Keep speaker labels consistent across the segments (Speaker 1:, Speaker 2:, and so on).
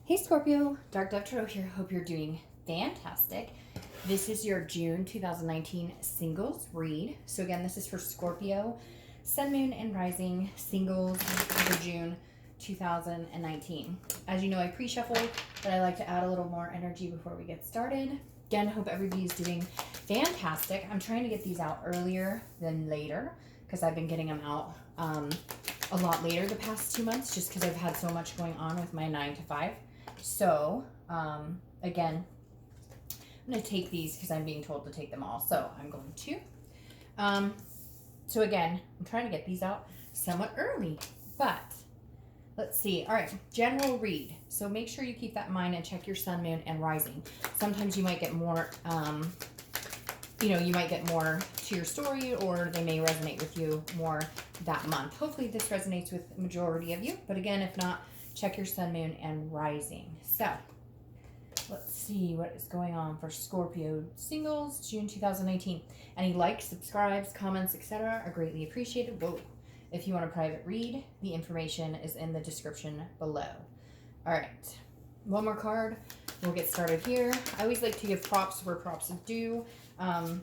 Speaker 1: Hey Scorpio, Dark Dove Tarot here. Hope you're doing fantastic. This is your June 2019 singles read. So again, this is for Scorpio, Sun, Moon, and Rising singles for June 2019. As you know, I pre-shuffle, but I like to add a little more energy before we get started. Again, hope everybody's doing fantastic. I'm trying to get these out earlier than later because I've been getting them out a lot later the past 2 months just because I've had so much going on with my 9 to 5. So, again, I'm going to take these because I'm being told to take them all. So, I'm going to. So, again, I'm trying to get these out somewhat early. But, let's see. All right, general read. So, make sure you keep that in mind and check your sun, moon, and rising. Sometimes you might get more, you might get more to your story, or they may resonate with you more that month. Hopefully, this resonates with the majority of you. But, again, if not, check your sun, moon, and rising. So, let's see what is going on for Scorpio singles, June 2019. Any likes, subscribes, comments, etc. are greatly appreciated. Whoa. If you want a private read, the information is in the description below. All right. One more card. We'll get started here. I always like to give props where props are due. And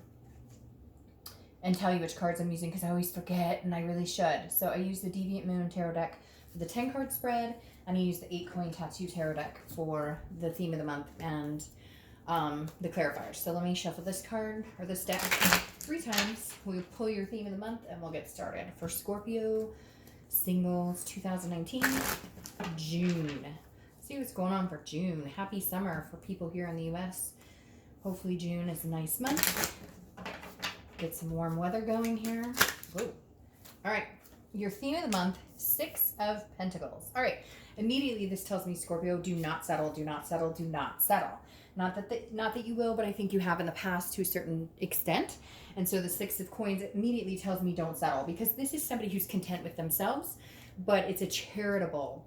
Speaker 1: tell you which cards I'm using because I always forget and I really should. So I use the Deviant Moon Tarot deck for the 10 card spread, and I use the 8 coin tattoo tarot deck for the theme of the month and the clarifiers. So let me shuffle this card or this deck 3 times. We'll pull your theme of the month and we'll get started. For Scorpio singles 2019 June. See what's going on for June. Happy summer for people here in the US. Hopefully June is a nice month. Get some warm weather going here. Whoa. All right. Your theme of the month, 6 of Pentacles. All right. Immediately, this tells me, Scorpio, do not settle, do not settle, do not settle. Not that you will, but I think you have in the past to a certain extent. And so the 6 of Coins immediately tells me don't settle, because this is somebody who's content with themselves, but it's a charitable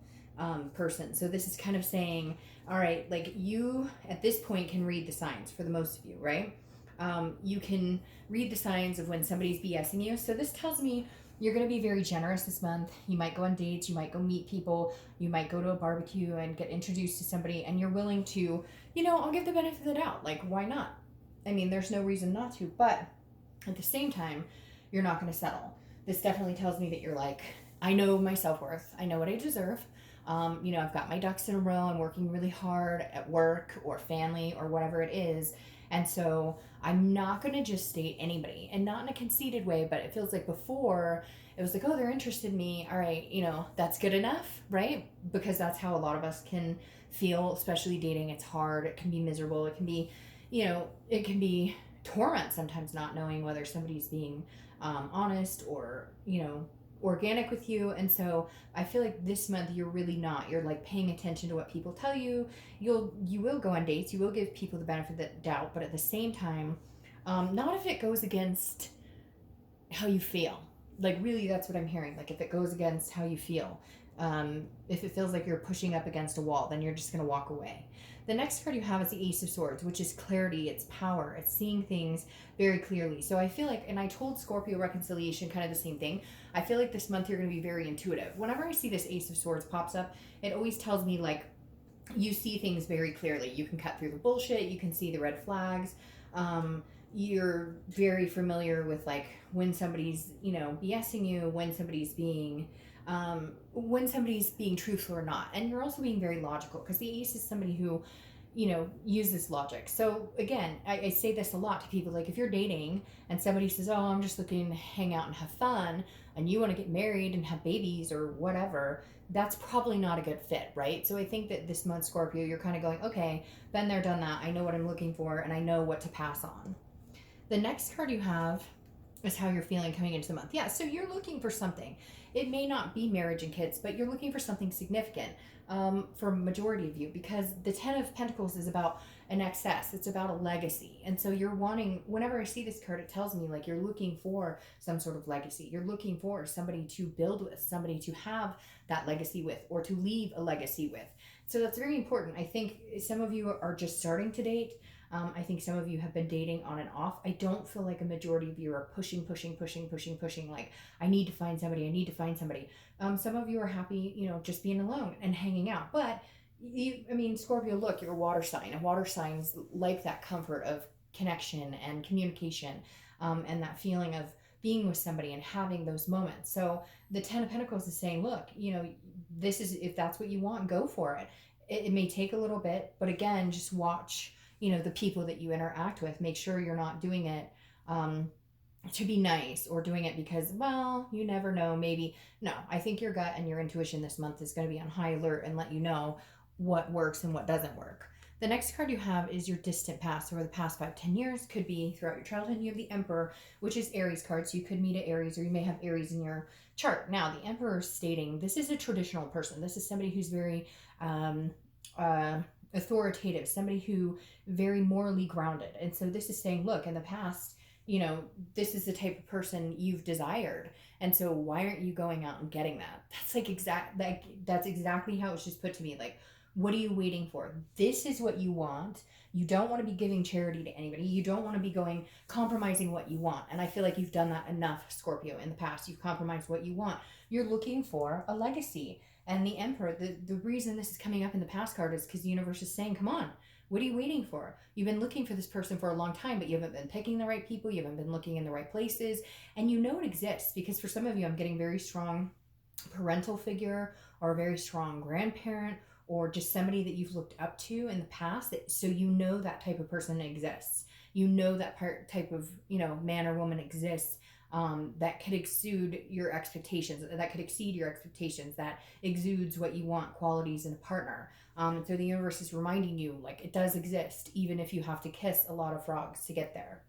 Speaker 1: person. So this is kind of saying, all right, like you at this point can read the signs for the most of you, right? You can read the signs of when somebody's BSing you. So this tells me you're going to be very generous this month. You might go on dates. You might go meet people. You might go to a barbecue and get introduced to somebody. And you're willing to, I'll give the benefit of the doubt. Like, why not? I mean, there's no reason not to. But at the same time, you're not going to settle. This definitely tells me that you're like, I know my self-worth. I know what I deserve. I've got my ducks in a row. I'm working really hard at work or family or whatever it is. And so I'm not going to just date anybody, and not in a conceited way, but it feels like before it was like, oh, they're interested in me. All right, that's good enough, right? Because that's how a lot of us can feel, especially dating. It's hard. It can be miserable. It can be, it can be torment sometimes, not knowing whether somebody's being honest or, organic with you. And so I feel like this month you're really not. You're like paying attention to what people tell you. You will go on dates. You will give people the benefit of the doubt, but at the same time, not if it goes against how you feel. Like, really, that's what I'm hearing. Like, if it goes against how you feel, if it feels like you're pushing up against a wall, then you're just going to walk away. The next card you have is the Ace of Swords, which is clarity, it's power, it's seeing things very clearly. So I feel like, and I told Scorpio reconciliation kind of the same thing, I feel like this month you're going to be very intuitive. Whenever I see this Ace of Swords pops up, it always tells me, like, you see things very clearly. You can cut through the bullshit, you can see the red flags. You're very familiar with, like, when somebody's, BSing you, when somebody's being truthful or not. And you're also being very logical, because the ace is somebody who, uses logic. So again, I say this a lot to people, like, if you're dating and somebody says, oh, I'm just looking to hang out and have fun, and you want to get married and have babies or whatever, that's probably not a good fit, right? So I think that this month, Scorpio, you're kind of going, okay, been there, done that. I know what I'm looking for, and I know what to pass on. The next card you have is how you're feeling coming into the month. Yeah, so you're looking for something. It may not be marriage and kids, but you're looking for something significant for a majority of you, because the 10 of Pentacles is about an excess. It's about a legacy. And so you're wanting, whenever I see this card, it tells me, like, you're looking for some sort of legacy. You're looking for somebody to build with, somebody to have that legacy with, or to leave a legacy with. So that's very important. I think some of you are just starting to date. I think some of you have been dating on and off. I don't feel like a majority of you are pushing, like, I need to find somebody, I need to find somebody. Some of you are happy, just being alone and hanging out. But I mean, Scorpio, look, you're a water sign, and water signs like that comfort of connection and communication, and that feeling of being with somebody and having those moments. So the Ten of Pentacles is saying, look, this is, if that's what you want, go for it. It may take a little bit, but again, just watch, the people that you interact with. Make sure you're not doing it. To be nice or doing it because, well, you never know, maybe. No, I think your gut and your intuition this month is going to be on high alert and let you know what works and what doesn't work. The next card you have is your distant past. Over the past 5-10 years, could be throughout your childhood. You have the Emperor, which is Aries card, so you could meet an Aries, or you may have Aries in your chart. Now the Emperor is stating this is a traditional person. This is somebody who's very uh, authoritative, somebody who very morally grounded. And so this is saying, look, in the past, this is the type of person you've desired. And so why aren't you going out and getting that? That's that's exactly how it's just put to me. Like, what are you waiting for? This is what you want. You don't want to be giving charity to anybody. You don't want to be compromising what you want. And I feel like you've done that enough, Scorpio, in the past. You've compromised what you want. You're looking for a legacy. And the Emperor, the reason this is coming up in the past card is because the universe is saying, come on, what are you waiting for? You've been looking for this person for a long time, but you haven't been picking the right people. You haven't been looking in the right places. And you know it exists because for some of you, I'm getting very strong parental figure or a very strong grandparent or just somebody that you've looked up to in the past. So you know that type of person exists. You know that type of, man or woman exists. That could exude your expectations, that could exceed your expectations, that exudes what you want, qualities in a partner. So the universe is reminding you, like, it does exist, even if you have to kiss a lot of frogs to get there.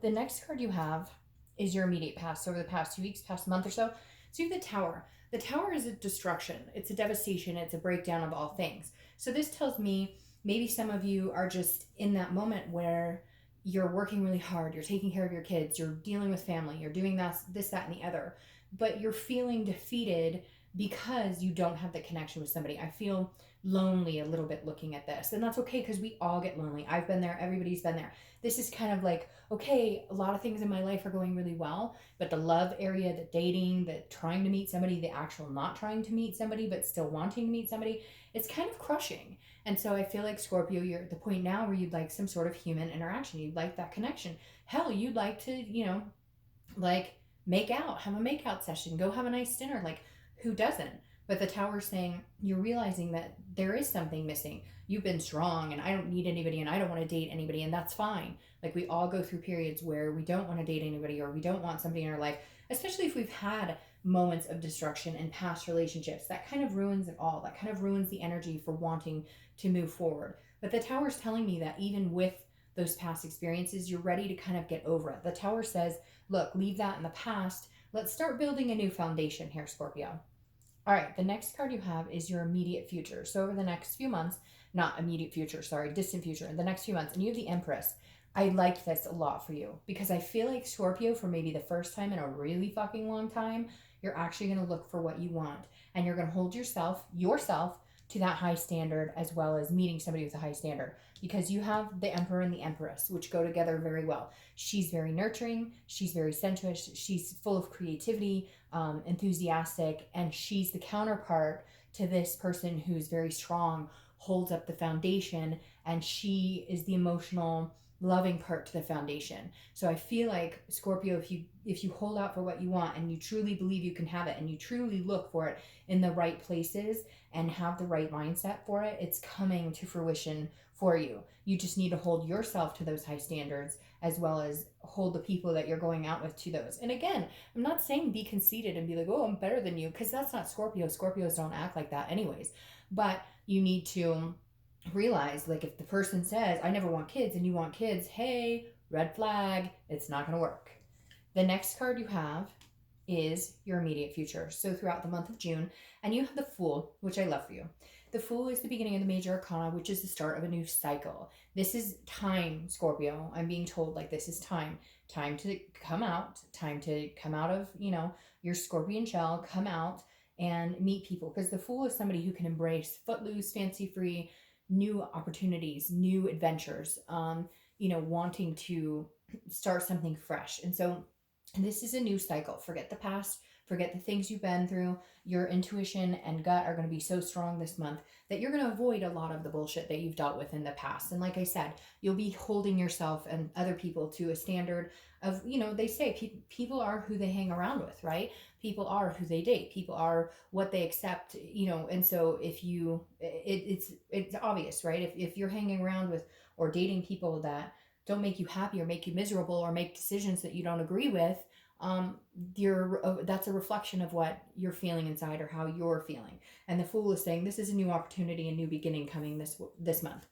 Speaker 1: The next card you have is your immediate past. So over the past 2 weeks, past month or so. So you have the Tower. The Tower is a destruction. It's a devastation. It's a breakdown of all things. So this tells me maybe some of you are just in that moment where you're working really hard, you're taking care of your kids, you're dealing with family, you're doing this, that, and the other, but you're feeling defeated because you don't have the connection with somebody. I feel lonely a little bit looking at this, and that's okay because we all get lonely. I've been there, everybody's been there. This is kind of like, okay, a lot of things in my life are going really well, but the love area, the dating, the trying to meet somebody, the actual not trying to meet somebody but still wanting to meet somebody, it's kind of crushing. And so I feel like, Scorpio, you're at the point now where you'd like some sort of human interaction. You'd like that connection. Hell, you'd like to, like, make out, have a make out session, go have a nice dinner. Like, who doesn't? But the Tower's saying you're realizing that there is something missing. You've been strong and I don't need anybody and I don't want to date anybody, and that's fine. Like, we all go through periods where we don't want to date anybody or we don't want somebody in our life, especially if we've had moments of destruction in past relationships. That kind of ruins it all. That kind of ruins the energy for wanting to move forward. But the Tower's telling me that even with those past experiences, you're ready to kind of get over it. The Tower says, look, leave that in the past. Let's start building a new foundation here, Scorpio. All right, the next card you have is your immediate future. So over the next few months, not immediate future, sorry, distant future, the next few months, and you have the Empress. I like this a lot for you because I feel like, Scorpio, for maybe the first time in a really fucking long time, you're actually going to look for what you want, and you're going to hold yourself to that high standard, as well as meeting somebody with a high standard, because you have the Emperor and the Empress, which go together very well. She's very nurturing, she's very sensuous, she's full of creativity, enthusiastic, and she's the counterpart to this person who's very strong, holds up the foundation, and she is the emotional, loving part to the foundation. So I feel like, Scorpio, if you hold out for what you want and you truly believe you can have it and you truly look for it in the right places and have the right mindset for it, it's coming to fruition for you. You just need to hold yourself to those high standards, as well as hold the people that you're going out with to those. And again, I'm not saying be conceited and be like, oh, I'm better than you, because that's not Scorpio. Scorpios don't act like that anyways. But you need to realize, like, if the person says, I never want kids, and you want kids, hey, red flag, it's not going to work. The next card you have is your immediate future. So throughout the month of June, and you have the Fool, which I love for you. The Fool is the beginning of the major arcana, which is the start of a new cycle. This is time, Scorpio. I'm being told, like, this is time to come out, of, your scorpion shell, come out and meet people, because the Fool is somebody who can embrace footloose, fancy free, new opportunities, new adventures, wanting to start something fresh. And so this is a new cycle. Forget the past, forget the things you've been through. Your intuition and gut are going to be so strong this month that you're going to avoid a lot of the bullshit that you've dealt with in the past. And like I said, you'll be holding yourself and other people to a standard of, they say people are who they hang around with, right? People are who they date. People are what they accept, and so if it's obvious, right? If you're hanging around with or dating people that don't make you happy or make you miserable or make decisions that you don't agree with, that's a reflection of what you're feeling inside or how you're feeling. And the Fool is saying this is a new opportunity, a new beginning coming this month.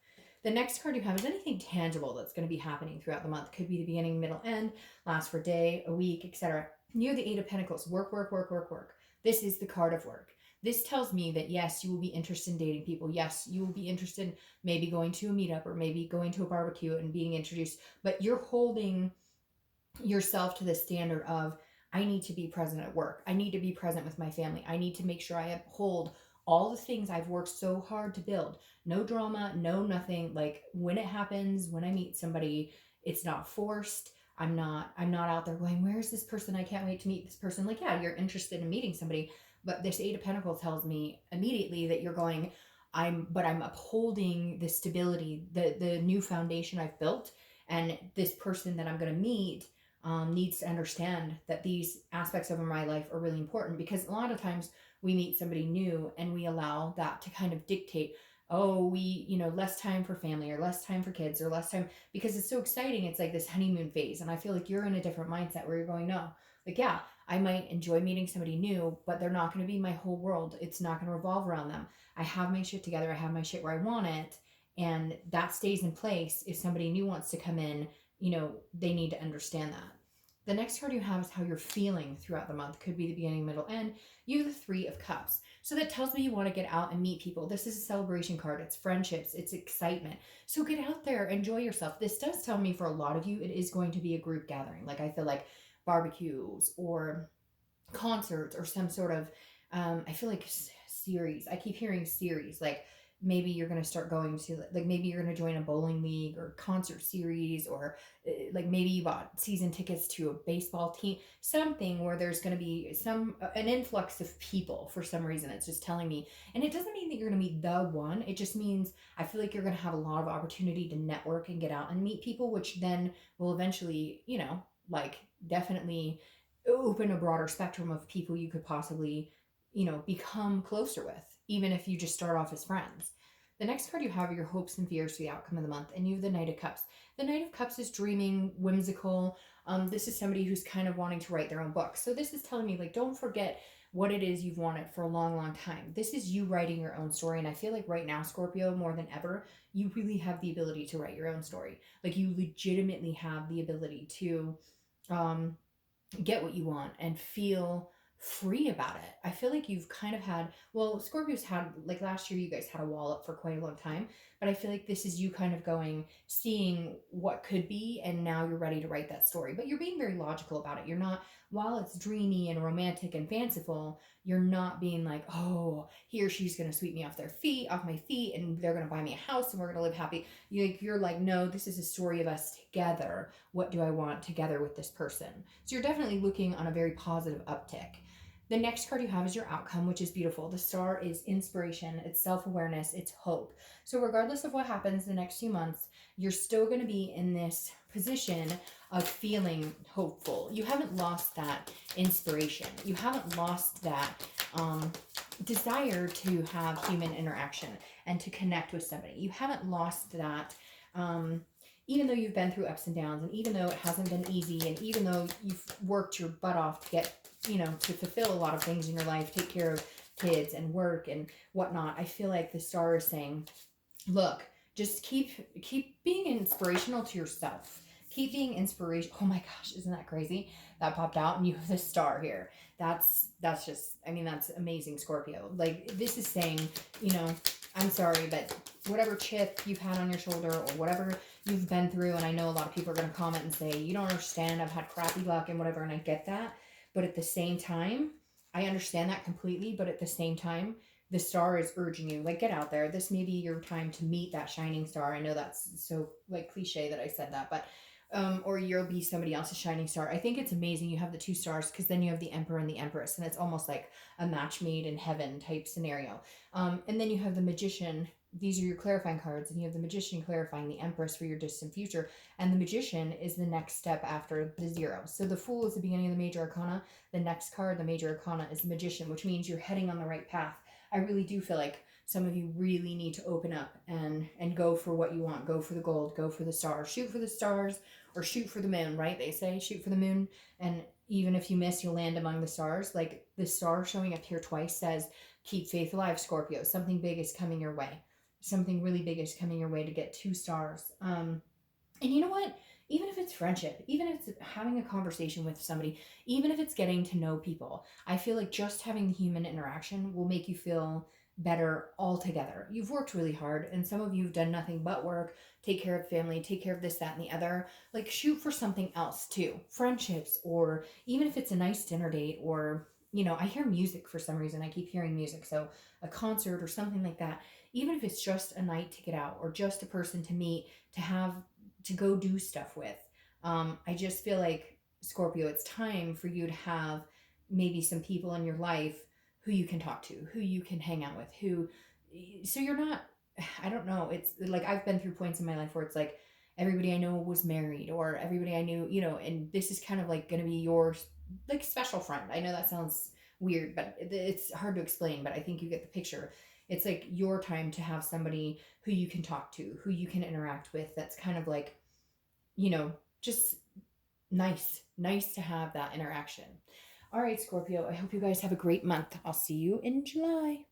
Speaker 1: The next card you have is anything tangible that's going to be happening throughout the month. Could be the beginning, middle, end, last for a day, a week, etc. You have the Eight of Pentacles. Work, work, work, work, work. This is the card of work. This tells me that yes, you will be interested in dating people. Yes, you will be interested in maybe going to a meetup or maybe going to a barbecue and being introduced. But you're holding yourself to the standard of, I need to be present at work. I need to be present with my family. I need to make sure I uphold all the things I've worked so hard to build. No drama, no nothing. Like when it happens, when I meet somebody, it's not forced. I'm not out there going, where's this person? I can't wait to meet this person. Like, yeah, you're interested in meeting somebody, but this Eight of Pentacles tells me immediately that you're going, I'm upholding the stability, the new foundation I've built, and this person that I'm going to meet needs to understand that these aspects of my life are really important, because a lot of times we meet somebody new and we allow that to kind of dictate, oh, less time for family or less time for kids or less time, because it's so exciting. It's like this honeymoon phase. And I feel like you're in a different mindset where you're going, no, like, yeah, I might enjoy meeting somebody new, but they're not going to be my whole world. It's not going to revolve around them. I have my shit together. I have my shit where I want it. And that stays in place. If somebody new wants to come in, they need to understand that. The next card you have is how you're feeling throughout the month. Could be the beginning, middle, end. You have the Three of Cups. So that tells me you want to get out and meet people. This is a celebration card. It's friendships. It's excitement. So get out there. Enjoy yourself. This does tell me for a lot of you, it is going to be a group gathering. Like I feel like barbecues or concerts or some sort of, I feel like series. I keep hearing series. Like maybe you're going to start going to, like maybe you're going to join a bowling league or concert series, or like maybe you bought season tickets to a baseball team, something where there's going to be an influx of people for some reason. It's just telling me, and it doesn't mean that you're going to meet the one. It just means I feel like you're going to have a lot of opportunity to network and get out and meet people, which then will eventually, like definitely open a broader spectrum of people you could possibly, become closer with, even if you just start off as friends. The next card you have are your hopes and fears for the outcome of the month, and you have the Knight of Cups. The Knight of Cups is dreaming, whimsical. This is somebody who's kind of wanting to write their own book. So this is telling me, like, don't forget what it is you've wanted for a long, long time. This is you writing your own story. And I feel like right now, Scorpio, more than ever, you really have the ability to write your own story. Like you legitimately have the ability to get what you want and feel free about it. I feel like you've kind of had, well, Scorpio's had, like last year you guys had a wall up for quite a long time, but I feel like this is you kind of going, seeing what could be, and now you're ready to write that story. But you're being very logical about it. You're not, while it's dreamy and romantic and fanciful, you're not being like, oh, he or she's going to sweep me off my feet, and they're going to buy me a house and we're going to live happy. You're like, no, this is a story of us together. What do I want together with this person? So you're definitely looking on a very positive uptick. The next card you have is your outcome, which is beautiful. The Star is inspiration, it's self-awareness, it's hope. So regardless of what happens the next few months, you're still going to be in this position of feeling hopeful. You haven't lost that inspiration. You haven't lost that desire to have human interaction and to connect with somebody. You haven't lost that, even though you've been through ups and downs, and even though it hasn't been easy, and even though you've worked your butt off to get, to fulfill a lot of things in your life, take care of kids and work and whatnot. I feel like the Star is saying, look, just keep being inspirational to yourself. Keep being inspirational. Oh my gosh, isn't that crazy? That popped out and you have the Star here. That's just, that's amazing, Scorpio. Like this is saying, I'm sorry, but whatever chip you've had on your shoulder or whatever you've been through, and I know a lot of people are going to comment and say, you don't understand, I've had crappy luck and whatever, and I get that. But at the same time, I understand that completely. But at the same time, the Star is urging you, like, get out there. This may be your time to meet that shining star. I know that's so like cliche that I said that, but or you'll be somebody else's shining star. I think it's amazing you have the 2 stars, because then you have the Emperor and the Empress, and it's almost like a match made in heaven type scenario. And then you have the Magician. These are your clarifying cards, and you have the Magician clarifying the Empress for your distant future, and the Magician is the next step after the 0. So the Fool is the beginning of the major arcana. The next card, the major arcana, is the Magician, which means you're heading on the right path. I really do feel like some of you really need to open up and go for what you want. Go for the gold, go for the stars, shoot for the stars, or shoot for the moon, right? They say shoot for the moon, and even if you miss, you'll land among the stars. Like the star showing up here twice says, keep faith alive, Scorpio. Something big is coming your way. Something really big is coming your way to get 2 stars. And you know what? Even if it's friendship, even if it's having a conversation with somebody, even if it's getting to know people, I feel like just having the human interaction will make you feel better altogether. You've worked really hard, and some of you have done nothing but work, take care of family, take care of this, that, and the other. Like, shoot for something else too. Friendships, or even if it's a nice dinner date, or, you know, I hear music for some reason. I keep hearing music. So a concert or something like that. Even if it's just a night to get out, or just a person to meet, to have, to go do stuff with. I just feel like, Scorpio, it's time for you to have maybe some people in your life who you can talk to, who you can hang out with, so you're not, I don't know, it's like I've been through points in my life where it's like everybody I know was married, or everybody I knew, you know, and this is kind of like going to be your like special friend. I know that sounds weird, but it's hard to explain, but I think you get the picture. It's like your time to have somebody who you can talk to, who you can interact with, that's kind of like, you know, just nice to have that interaction. All right, Scorpio, I hope you guys have a great month. I'll see you in July.